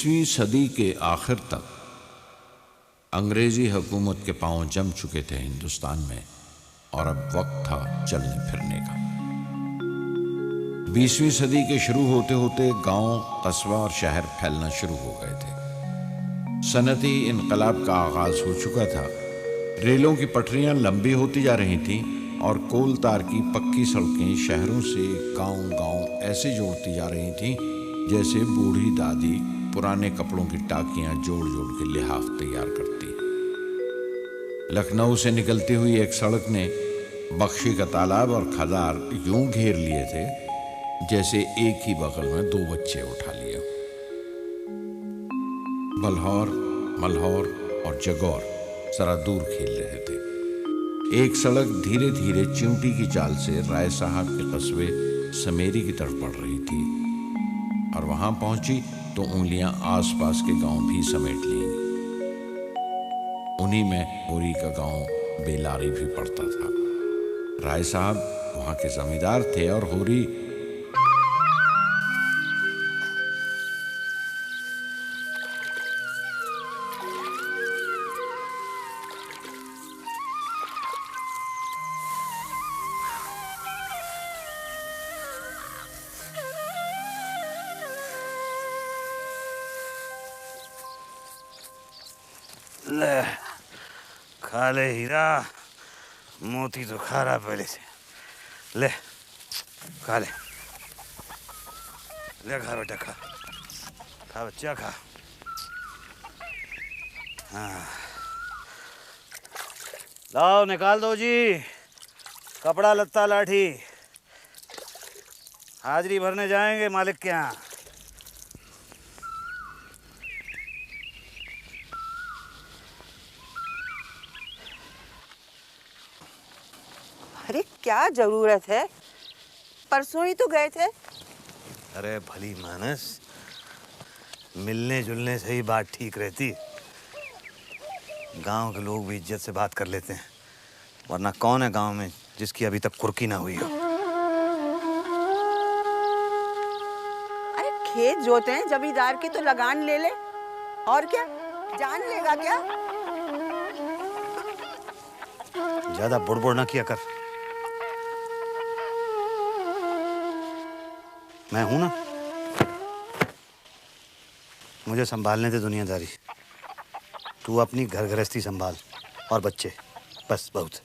20वीं सदी के आखिर तक अंग्रेजी हुकूमत के पांव जम चुके थे हिंदुस्तान में और अब वक्त था चलने फिरने का। 20वीं सदी के शुरू होते होते गांव, कस्बा और शहर फैलना शुरू हो गए थे। सनती इनकलाब का आगाज हो चुका था। रेलों की पटरियां लंबी होती जा रही थीं और कोल तार की पक्की सड़कें शहरों से गांव-गांव ऐसे जोड़ती जा रही थीं जैसे बूढ़ी दादी पुराने कपड़ों की टाकियां जोड़ जोड़ के लिहाफ तैयार करती। लखनऊ से निकलती हुई एक सड़क ने बख्शी का तालाब और खदार यूं घेर लिए थे जैसे एक ही बगल में दो बच्चे उठा लिए। बलहौर, मलहौर और जगौर जरा दूर खेल रहे थे। एक सड़क धीरे धीरे चिंटी की चाल से राय साहब के कस्बे समेरी की तरफ बढ़ रही थी और वहां पहुंची तो उंगलियां आसपास के गांव भी समेट लेंगी। उन्हीं में होरी का गांव बेलारी भी पड़ता था। राय साहब वहां के जमींदार थे और होरी ले खा ले हीरा, मोती तो खा रहा पहले से। ले खा ले, ले खा बेटा, खा खा बच्चा खा। हाँ लाओ निकाल दो जी, कपड़ा लत्ता लाठी, हाजिरी भरने जाएंगे मालिक के यहाँ। अरे क्या जरूरत है, परसों ही तो गए थे। अरे भली मानस, मिलने जुलने से ही बात ठीक रहती। गांव के लोग भी इज्जत से बात कर लेते हैं, वरना कौन है गांव में जिसकी अभी तक कुर्की ना हुई हो। अरे खेत जोते हैं जमींदार की तो लगान ले ले, और क्या जान लेगा क्या? ज्यादा बुड़बुड़ ना किया कर। मैं हूं ना, मुझे संभालने दे दुनियादारी। तू अपनी घर गृहस्थी संभाल और बच्चे, बस बहुत।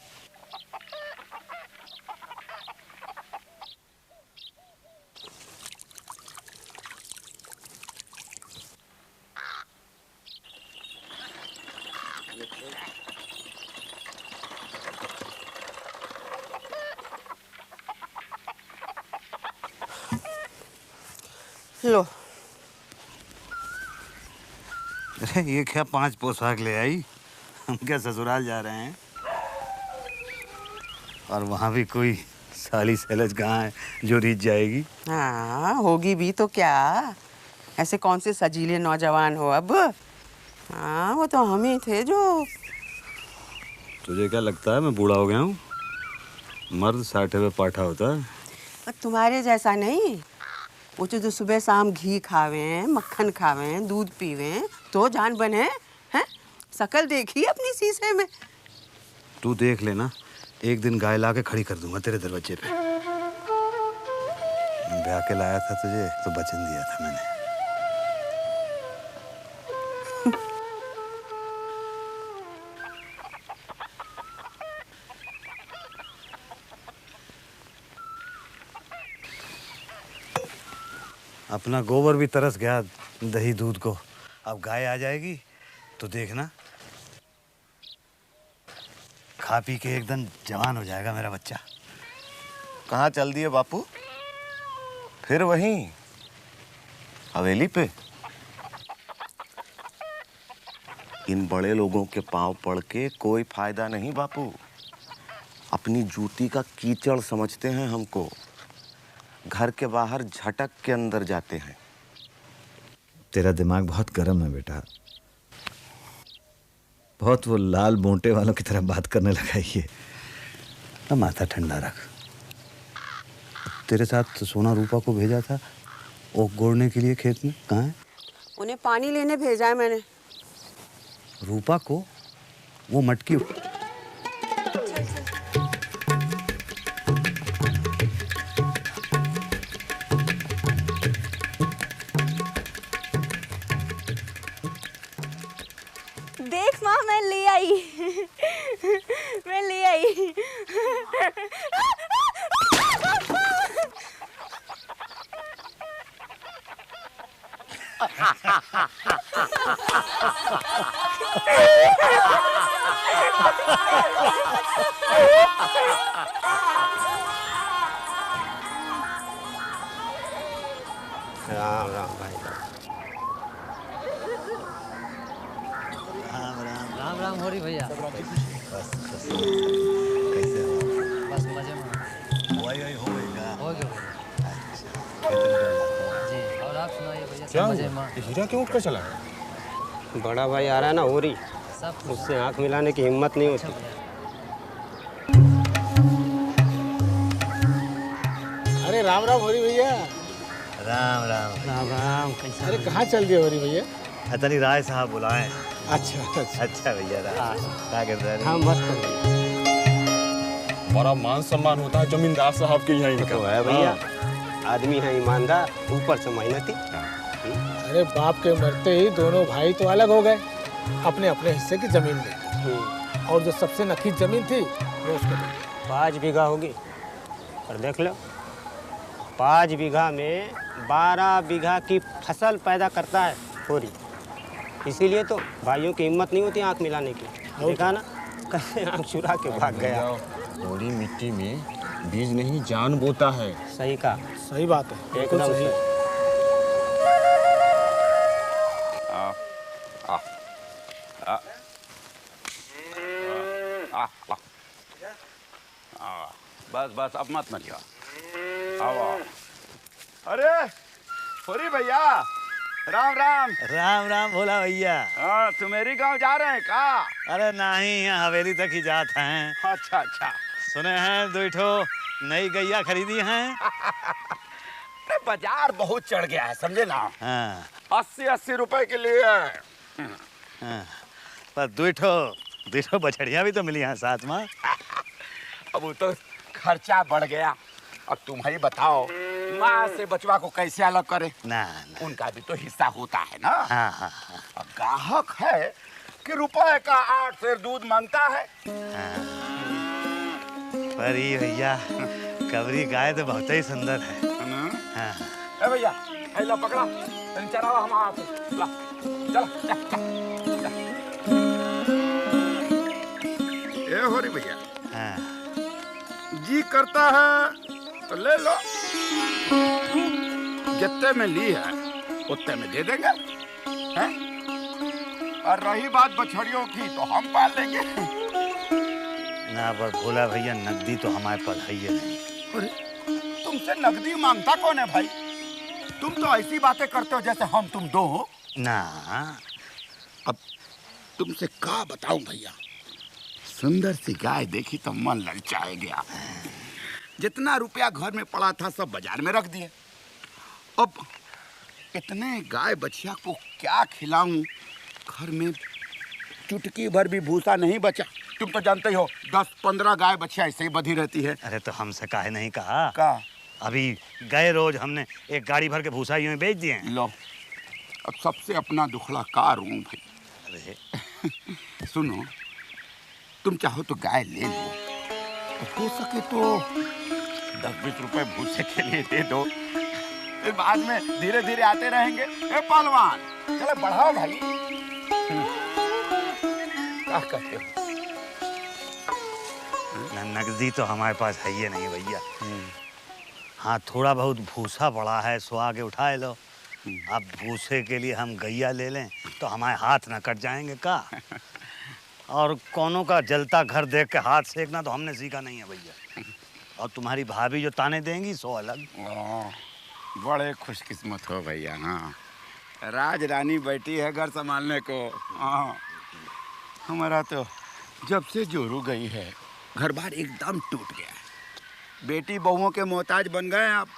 लो। अरे ये क्या 5 पोशाक ले आई? हम क्या ससुराल जा रहे हैं? और वहाँ भी कोई साली सैलज कहाँ है जो रीत जाएगी? हाँ होगी भी तो क्या, ऐसे कौन से सजीले नौजवान हो अब। हाँ वो तो हम ही थे जो। तुझे क्या लगता है मैं बूढ़ा हो गया हूँ? मर्द 60 में पाठा होता है। पर तुम्हारे जैसा नहीं, वो तो जो सुबह शाम घी खावे, मक्खन खावे, दूध पीवे तो जान बने हैं। शकल देखी अपनी शीशे में। तू देख लेना, एक दिन गाय ला के खड़ी कर दूंगा तेरे दरवाजे पे। ब्याह के लाया था तुझे तो वचन दिया था मैंने। अपना गोबर भी तरस गया दही दूध को, अब गाय आ जाएगी तो देखना, खा पी के एकदम जवान हो जाएगा मेरा बच्चा। कहाँ चल दिए बापू? फिर वहीं हवेली पे? इन बड़े लोगों के पांव पड़ के कोई फायदा नहीं बापू। अपनी जूती का कीचड़ समझते हैं हमको, घर के बाहर झटक के अंदर जाते हैं। तेरा दिमाग बहुत गर्म है बेटा, बहुत वो लाल मोटे वालों की तरह बात करने लगा ये। अब माथा ठंडा रख। तेरे साथ सोना रूपा को भेजा था ओक गोड़ने के लिए खेत में, कहाँ है? उन्हें पानी लेने भेजा है मैंने। रूपा को? वो मटकी। देख माँ, मैं ले आई। मैं ले आई। राम राम भाई। राम राम हो रही भैया। कैसे हो? बस मजे में वही हो गई हो गया जी। और आप सुनाइए भैया, क्या सब मजे में? हीरा क्यों उठ कर चला? बड़ा भाई आ रहा है ना, हो रही सब उससे आंख मिलाने की हिम्मत नहीं होती। अरे राम राम हो रही भैया। राम राम। राम राम। कैसा? अरे कहाँ चल दिए हो रही भैया? अतनी राय साहब बुलाए। अच्छा अच्छा। अच्छा भैया क्या कर रहे हाँ मस्त हो गई। बड़ा मान सम्मान होता है जमींदार साहब के यहाँ इनका। तो है भैया, आदमी है ईमानदार, ऊपर से मेहनती। अरे बाप के मरते ही दोनों भाई तो अलग हो गए, अपने अपने हिस्से की जमीन लेकर। और जो सबसे नखीस जमीन थी वो उसको 5 बीघा होगी। और देख लो, 5 बीघा में 12 बीघा की फसल पैदा करता है होरी। इसीलिए तो भाइयों की हिम्मत नहीं होती आंख मिलाने की। देखा ना कैसे आंख चुरा के भाग गया। थोड़ी मिट्टी में बीज नहीं जान बोता है। सही कहा, सही बात है, एकदम सही। बस बस अब मत मरियो। आओ आओ। अरे होरी भैया, राम राम। राम राम भोला भैया। हाँ, तुम्हारी गांव जा रहे हैं का? अरे नहीं, यहाँ हवेली तक ही जात हैं। अच्छा अच्छा। सुने हैं 2 ठो नई गैया खरीदी हैं। अरे बाजार बहुत चढ़ गया है, समझे ना। हाँ 80-80 रुपए के लिए है। हाँ, पर 2 ठो बछड़ियाँ भी तो मिली हैं साथ में। अब वो तो खर्चा बढ़ गया। अब तुम ही बताओ, माँ से बचवा को कैसे अलग करे? ना उनका भी तो हिस्सा होता है ना। हाँ हाँ हाँ। अब ग्राहक है कि रुपए का 8 सेर दूध मांगता है। पर ये भैया कबरी गाय तो बहुत ही सुंदर है। हाँ। ए भैया, ला पकड़ा, तनी चरावा हम आते। ला, चल, चल। ए होरी भैया, हाँ। जी करता है तो ले लो, जितने में ली है उतने में दे देंगे, हैं? और रही बात बछड़ियों की तो हम पाल लेंगे। ना पर भोला भैया, नकदी तो हमारे पास है ही नहीं। अरे तुमसे नकदी मांगता कौन है भाई? तुम तो ऐसी बातें करते हो जैसे हम तुम दो हो ना। अब तुमसे क्या बताऊं भैया, सुंदर सी गाय देखी तो मन ललचाए गया। जितना रुपया घर में पड़ा था सब बाजार में रख दिए। अब इतने गाय बछिया को क्या खिलाऊं? घर में चुटकी भर भी भूसा नहीं बचा। तुम तो जानते ही हो 10-15 गाय बछिया ऐसे ही बधी रहती है। अरे तो हमसे काहे नहीं कहा? का अभी गए रोज हमने एक गाड़ी भर के भूसा यूं ही बेच दिए हैं। लो, अब सबसे अपना दुखड़ा कार हूँ भाई। अरे सुनो, तुम चाहो तो गाय ले लो, हो सके तो 10-20 रुपए भूसे के लिए दे दो। फिर बाद में धीरे धीरे आते रहेंगे। ए पहलवान, चलो बढ़ाओ भाई। क्या कहते हो? नकदी तो हमारे पास है ही नहीं भैया। हाँ, थोड़ा बहुत भूसा पड़ा है, सो आगे उठाए लो। अब भूसे के लिए हम गैया ले लें तो हमारे हाथ ना कट जाएंगे का? और कोनों का जलता घर देख के हाथ सेकना तो हमने सीखा नहीं है भैया। और तुम्हारी भाभी जो ताने देंगी सो अलग। बड़े खुशकिस्मत हो भैया। हाँ, राज रानी बैठी है घर संभालने को। हाँ, हमारा तो जब से जोरू गई है घर बार एकदम टूट गया है। बेटी बहुओं के मोहताज बन गए आप।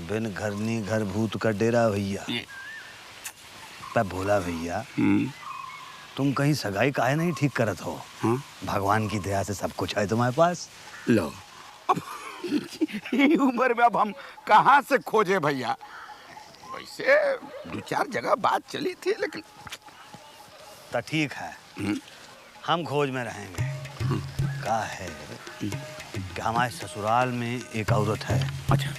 बिन घरनी घर भूत का डेरा भैया। पे भोला भैया, तुम कहीं सगाई काहे नहीं ठीक करत हो? हाँ? भगवान की दया से सब कुछ है तुम्हारे पास। लो अब ये उम्र में अब हम कहाँ से खोजे भैया? वैसे 2-4 जगह बात चली थी लेकिन तो ठीक है, हम खोज में रहेंगे। का है कि हमारे ससुराल में एक औरत है। अच्छा।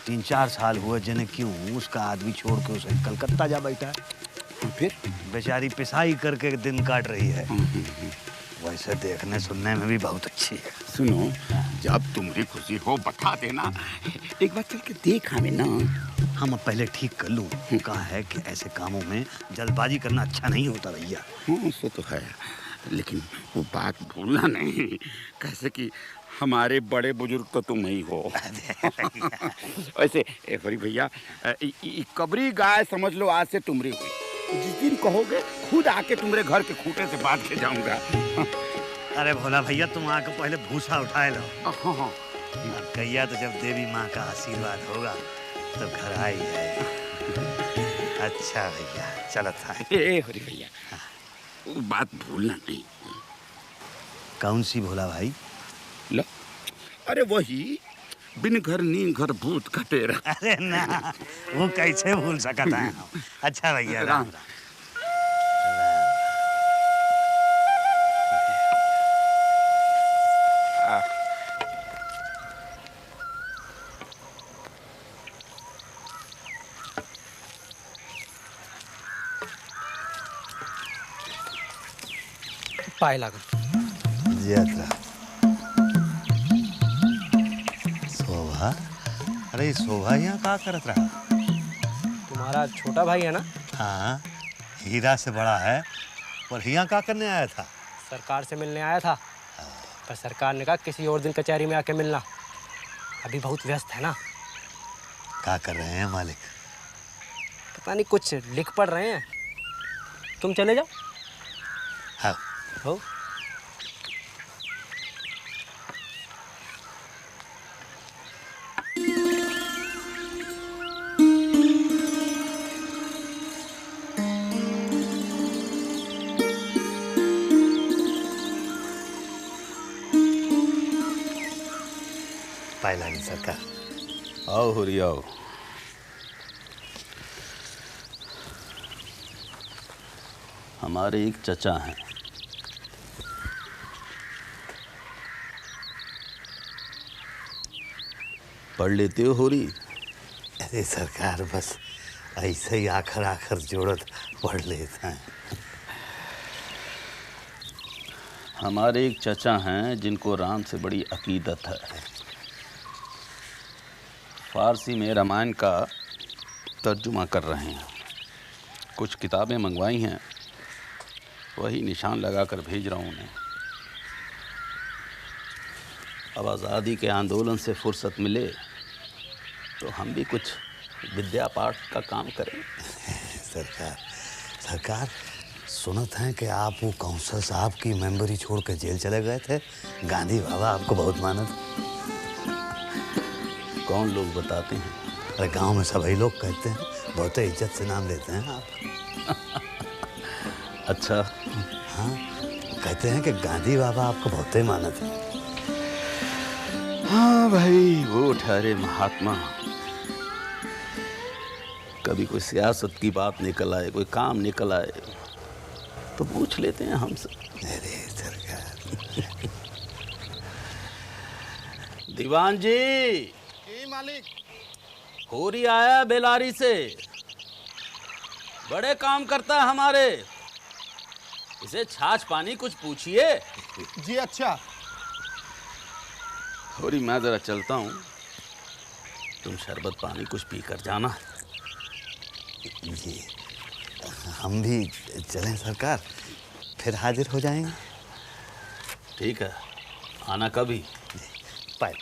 3-4 साल हुए जिन्हें क्यों उसका आदमी छोड़ के उसे कलकत्ता जा बैठा है। फिर बेचारी पिसाई करके दिन काट रही है। वैसे देखने सुनने में भी बहुत अच्छी है। सुनो, जब तुम्हारी खुशी हो बता देना, एक बार चल के देख हमें ना। हम अब पहले ठीक कर लूँ। कहा है कि ऐसे कामों में जल्दबाजी करना अच्छा नहीं होता भैया। वो तो है, लेकिन वो बात भूलना नहीं, कैसे कि हमारे बड़े बुजुर्ग तो तुम ही हो। वैसे हरी भैया, कबरी गाय समझ लो आज से तुमरी हुई। जिस दिन कहोगे खुद आके तुम्हारे घर के खूंटे से बांध के जाऊंगा। अरे भोला भैया, तुम आके पहले भूसा उठाए लो। हाँ। गैया तो जब देवी माँ का आशीर्वाद होगा तो घर आई जाएगी। अच्छा भैया, चलो था। हरी भैया, वो बात भूलना नहीं। कौन सी भोला भाई? लो, अरे वही बिन घर नी घर भूत खटेरा। अरे ना, वो कैसे भूल सकता है। अच्छा भैया, राम राम। पाए लागल। यात्रा शोभा, अरे शोभा यहाँ का करत रहा? तुम्हारा छोटा भाई है ना? हाँ, हीरा से बड़ा है, पर यहाँ का करने आया था? सरकार से मिलने आया था, पर सरकार ने कहा किसी और दिन कचहरी में आके मिलना। अभी बहुत व्यस्त है ना। क्या कर रहे हैं मालिक? पता नहीं, कुछ लिख पढ़ रहे हैं। तुम चले जाओ। हाँ। हो पाए लागी सरकार। आओ हुरी आओ। हमारे एक चचा हैं, पढ़ लेते हो होरी? अरे सरकार, बस ऐसे ही आखिर आखिर जोड़त पढ़ लेते हैं। हमारे एक चचा हैं जिनको राम से बड़ी अकीदत है। फारसी में रामायण का तर्जुमा कर रहे हैं। कुछ किताबें मंगवाई हैं, वही निशान लगाकर भेज रहा हूँ उन्हें। अब आज़ादी के आंदोलन से फुर्सत मिले तो हम भी कुछ विद्या पाठ का काम करें। सरकार सुनत हैं कि आप वो काउंसिल साहब की मेंबरी छोड़ के जेल चले गए थे। गांधी बाबा आपको बहुत मानत। कौन लोग बताते हैं? अरे गांव में सभी लोग कहते हैं, बहुत इज्जत से नाम लेते हैं आप। अच्छा। हाँ, कहते हैं कि गांधी बाबा आपको बहुत ही मानत है। हाँ भाई, वो ठहरे महात्मा। कभी कोई सियासत की बात निकल आए, कोई काम निकल आए तो पूछ लेते हैं हमसे। अरे सरकार। दीवान जी, मालिक होरी आया बेलारी से, बड़े काम करता है हमारे। इसे छाछ पानी कुछ पूछिए। जी अच्छा। होरी, मैं जरा चलता हूँ, तुम शरबत पानी कुछ पी कर जाना। जी, हम भी चलें सरकार, फिर हाजिर हो जाएंगे। ठीक है, आना कभी। पाए।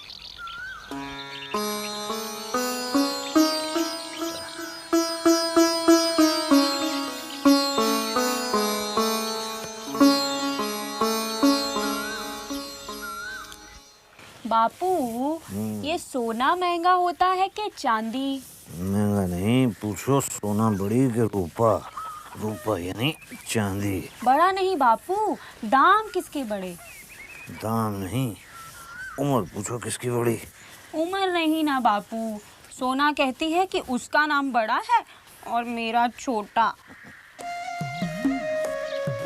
बापू, ये सोना महंगा होता है कि चांदी? महंगा नहीं, पूछो सोना बड़ी के रूपा। रुपया यानी चांदी। बड़ा नहीं बापू, दाम किसके बड़े? दाम नहीं, उम्र पूछो किसकी बड़ी। उम्र नहीं ना बापू, सोना कहती है कि उसका नाम बड़ा है और मेरा छोटा।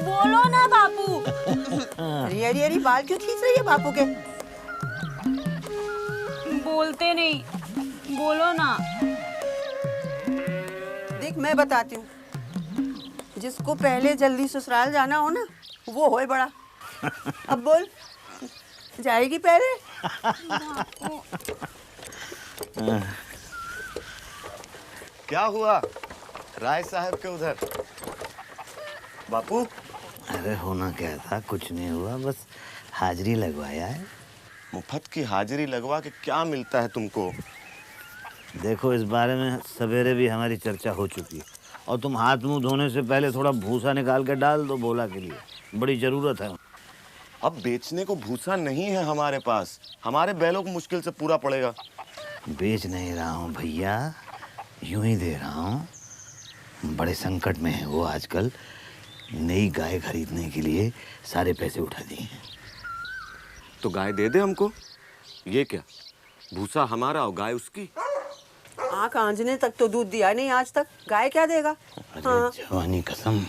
बोलो ना बापू। अरे अरे अरे, बाल क्यों खींच रही है बापू के? बोलते नहीं, बोलो ना। देख मैं बताती हूँ, जिसको पहले जल्दी ससुराल जाना हो ना, वो होए बड़ा। अब बोल, जाएगी पहले? क्या हुआ राय साहब के उधर बापू? अरे होना क्या था, कुछ नहीं हुआ, बस हाजिरी लगवाया है। मुफ्त की हाजिरी लगवा के क्या मिलता है तुमको? देखो इस बारे में सवेरे भी हमारी चर्चा हो चुकी है, और तुम हाथ मुंह धोने से पहले थोड़ा भूसा निकाल के डाल दो भोला के लिए, बड़ी जरूरत है। अब बेचने को भूसा नहीं है हमारे पास, हमारे बैलों को मुश्किल से पूरा पड़ेगा। बेच नहीं रहा हूँ भैया, यूं ही दे रहा हूँ। बड़े संकट में है वो आजकल, नई गाय खरीदने के लिए सारे पैसे उठा दिए हैं। तो गाय दे दे हमको। ये क्या, भूसा हमारा और गाय उसकी? आँख आंजने तक तो दूध दिया नहीं आज तक, गाय क्या देगा? अरे जवानी कसम,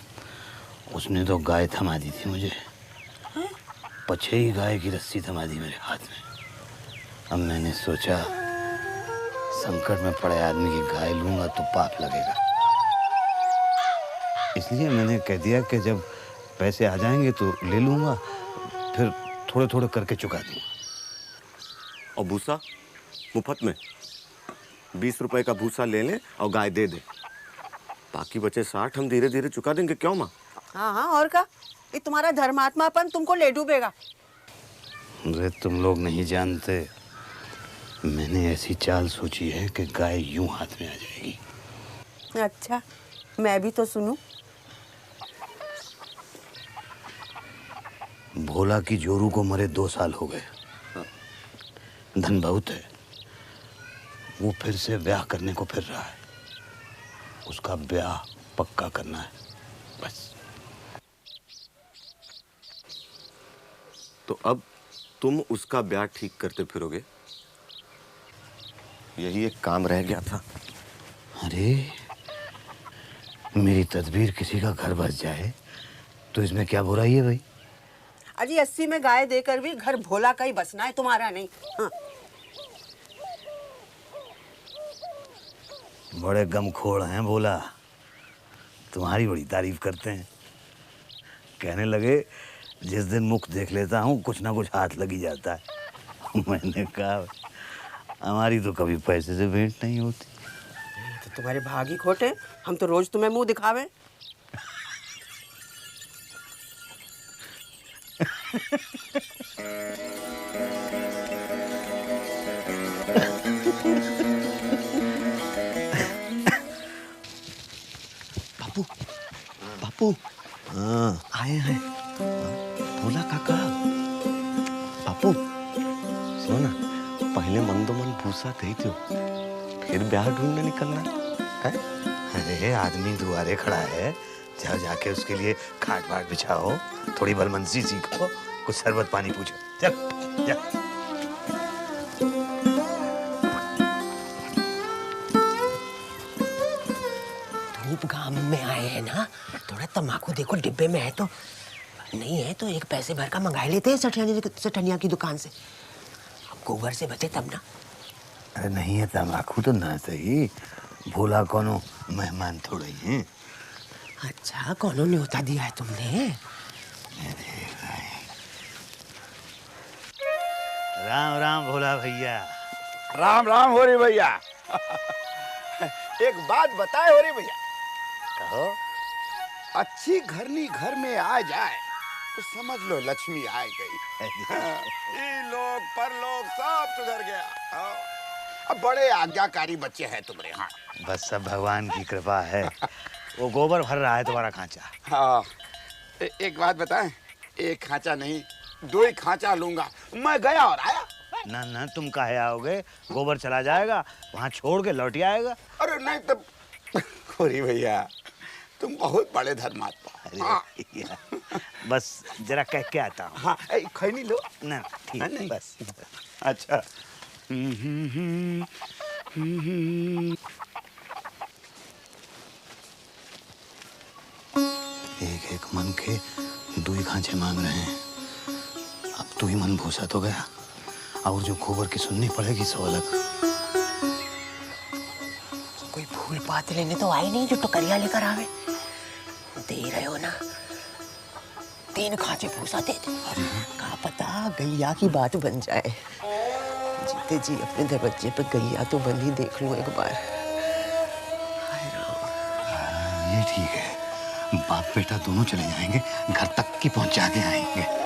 उसने तो गाय थमा दी थी मुझे। पछेई गाय की रस्सी थमा दी मेरे हाथ में। अब मैंने सोचा संकट में पड़े आदमी की गाय लूंगा तो पाप लगेगा, इसलिए मैंने कह दिया कि जब पैसे आ जाएंगे तो ले लूंगा, फिर थोड़े थोड़े करके चुका दूंगा। और भूसा मुफ्त में 20 रुपए का भूसा ले ले और गाय दे दे, बाकी बचे 60 हम धीरे धीरे चुका देंगे। क्यों माँ? हाँ हाँ, और का, ये तुम्हारा धर्मात्मापन तुमको ले डूबेगा। अरे तुम लोग नहीं जानते, मैंने ऐसी चाल सोची है कि गाय यूं हाथ में आ जाएगी। अच्छा, मैं भी तो सुनूं। भोला की जोरू को मरे 2 साल हो गए, धन बहुत है, वो फिर से ब्याह करने को फिर रहा है। उसका ब्याह पक्का करना है बस। तो अब तुम उसका ब्याह ठीक करते फिरोगे, यही एक काम रह गया था। अरे मेरी तदबीर किसी का घर बस जाए तो इसमें क्या बुराई है भाई? अजी 80 में गाय देकर भी घर भोला का ही बसना है, तुम्हारा नहीं। हाँ। बड़े गमखोड़ हैं भोला, तुम्हारी बड़ी तारीफ करते हैं। कहने लगे जिस दिन मुख देख लेता हूँ कुछ ना कुछ हाथ लगी जाता है। मैंने कहा हमारी तो कभी पैसे से भेंट नहीं होती। तो तुम्हारे भागी खोटे, हम तो रोज तुम्हें मुंह दिखावे। बापू बापू हाँ आए हैं भोला काका। बापू सुनो ना, पहले मंदोमन भूसा दे दो, फिर ब्याह ढूंढने निकलना है। अरे आदमी दुआरे खड़ा है, जाओ जाके उसके लिए खाट वाट बिछाओ, थोड़ी भलमनसी सीखो, कुछ शरबत पानी पूछो। चल जा। धूप गांव में आए हैं ना, थोड़ा तम्बाकू देखो डिब्बे में है तो, नहीं है तो एक पैसे भर का मंगा लेते हैं सठनिया की दुकान से, अब गोबर से बचे तब ना। अरे नहीं है तम्बाकू तो ना सही, भोला कोनो मेहमान थोड़े हैं। अच्छा, कौनों न्योता दिया है तुमने? राम राम भोला भैया। राम राम हो रही भैया। एक बात बताए हो रही भैया। कहो। अच्छी घरनी घर में आ जाए तो समझ लो लक्ष्मी आ गई। ये लोग परलोक सब सुधर गया। अब बड़े आज्ञाकारी बच्चे हैं तुम्हारे यहाँ। बस सब भगवान की कृपा है। वो गोबर भर रहा है तुम्हारा खांचा। हाँ, एक बात बताएं, एक खांचा नहीं 2 ही खांचा लूंगा। मैं गया और आया। ना ना, तुम काहे आओगे, गोबर चला जाएगा, वहाँ छोड़ के लौट आएगा। अरे नहीं तब खोरी भैया, तुम बहुत बड़े धर्मात्मा। अरे हाँ। भैया, बस जरा कह के आता हूँ। हाँ, खैनी लो ना ठीक है, नहीं। बस। अच्छा। एक एक मन के दुई खांचे मांग रहे हैं। अब तू ही मन भूसा तो गया, और जो गोबर की सुननी पड़ेगी सो अलग। कोई फूल पात लेने तो आए नहीं जो टोकरिया लेकर आवे। दे रहे हो ना, 3 खांचे भूसा दे दे। क्या पता गैया की बात बन जाए। जीते जी अपने दरवाजे पे गैया तो बंदी देख लूं एक बार। ये ठीक है, बाप बेटा दोनों चले जाएंगे, घर तक की पहुंचा के आएंगे।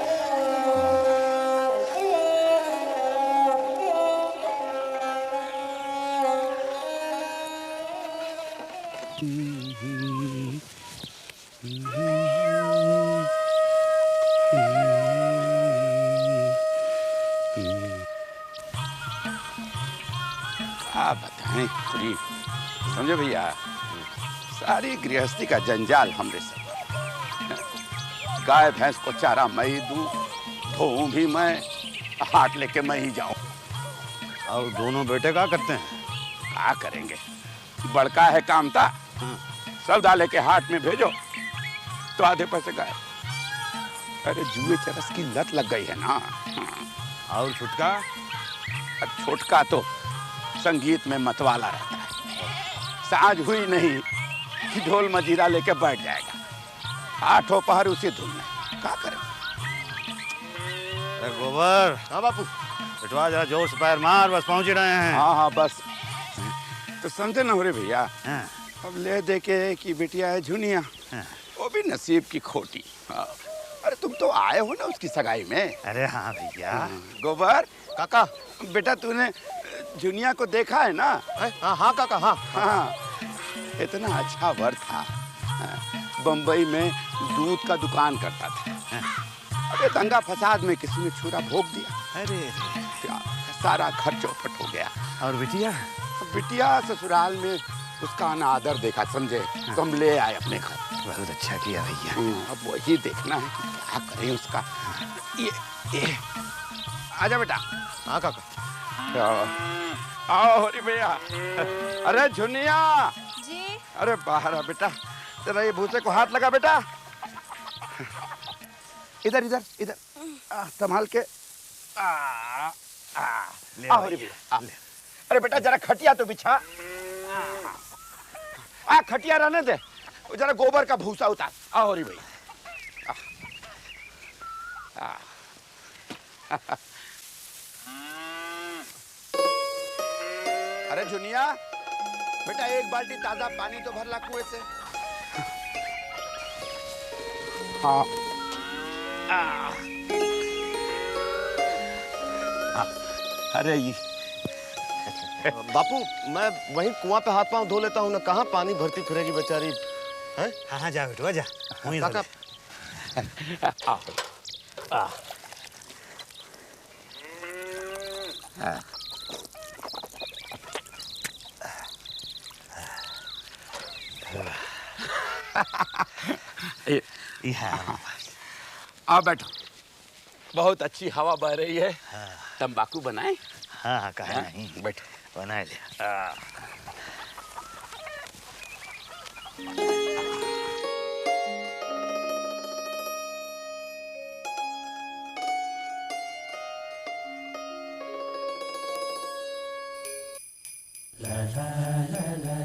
क्या बताएं खुरी, समझे भैया, सारी गृहस्थी का जंजाल हमरे सर। गाय भैंस को चारा मैं ही दूं, धोऊं भी मैं, हाट लेके मैं ही जाऊं। और दोनों बेटे क्या करते हैं? क्या करेंगे, बड़का है कामता, सौदा लेके हाट में भेजो तो आधे पैसे गायब। अरे जुए चरस की लत लग गई है ना। और छुटका? छोटका तो संगीत में मतवाला रहता है। साँझ हुई नहीं कि ढोल मजीरा लेके बैठ जाएगा, 8 पहर उसी धुन में। क्या करें? अरे गोबर। हाँ बापू। बेटवा जरा जोर से पैर मार, बस पहुंच ही रहे हैं। हाँ हाँ बस। तो समझे ना हो रे भैया, अब ले दे के कि बिटिया है झुनिया, वो भी नसीब की खोटी। हाँ। अरे तुम तो आए हो ना उसकी सगाई में। अरे हाँ भैया। गोबर काका, बेटा तूने झुनिया को देखा है ना? हाँ हाँ काका, हाँ हाँ। इतना अच्छा वर था, बम्बई में दूध का दुकान करता था। अरे दंगा फसाद में किसी ने छुरा भोग दिया। अरे सारा घर चौपट हो गया। और बिटिया? बिटिया ससुराल में उसका अनादर देखा, समझे, तो हम ले आए अपने घर। बहुत अच्छा किया भैया। अब वही देखना है कि क्या करें उसका। ये आजा बेटा। हाँ काका। आओ होरी भैया। अरे झुनिया जी। अरे बाहर आ बेटा, जरा ये भूसे को हाथ लगा बेटा। इधर इधर इधर संभाल के। होरी भैया। अरे बेटा जरा खटिया तो बिछा। खटिया रहने दे, जरा गोबर का भूसा उतार। होरी भैया। अरे झुनिया बेटा, एक बाल्टी ताजा पानी तो भर ला कुएं से। हाँ। अरे ये बापू, मैं वहीं कुआं पे हाथ पांव धो लेता हूँ ना, कहाँ पानी भरती फिरेगी बेचारी। हैं? हाँ हाँ जा बेटवा जा। काका। ये है। आओ बैठो, बहुत अच्छी हवा बह रही है। तंबाकू बनाए? हाँ हाँ कहा नहीं, बैठो बना लिया। la la la la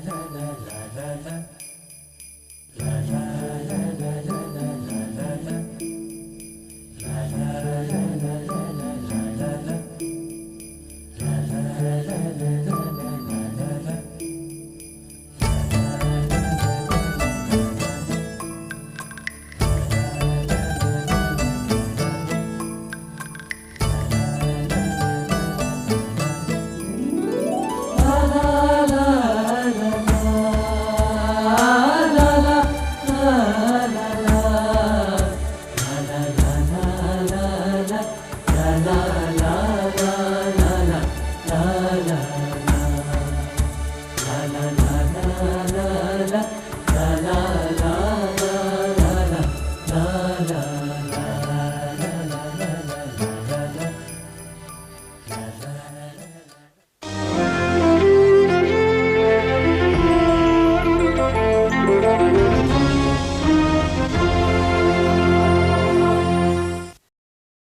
la la